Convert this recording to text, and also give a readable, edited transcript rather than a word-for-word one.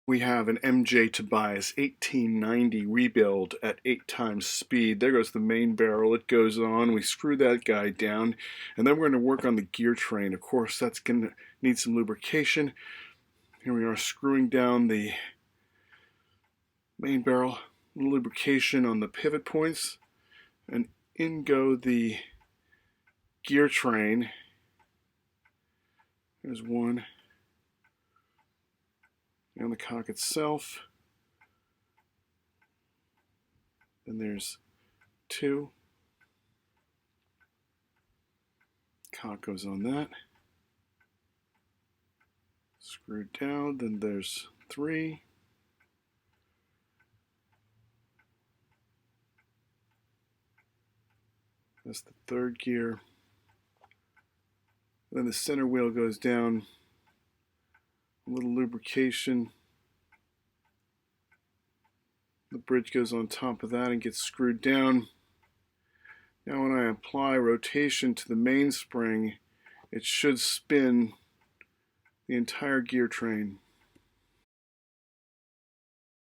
We have an MJ Tobias 1890 rebuild at 8 times speed. There goes the main barrel. It goes on. We screw that guy down, and then we're going to work on the gear train. Of course, that's going to need some lubrication. Here we are screwing down the main barrel. Lubrication on the pivot points, and in go the gear train. There's one. And the cock itself. Then there's two. Cock goes on that. Screwed down. Then there's three. That's the third gear. Then the center wheel goes down. A little lubrication. The bridge goes on top of that and gets screwed down. Now when I apply rotation to the mainspring, it should spin the entire gear train.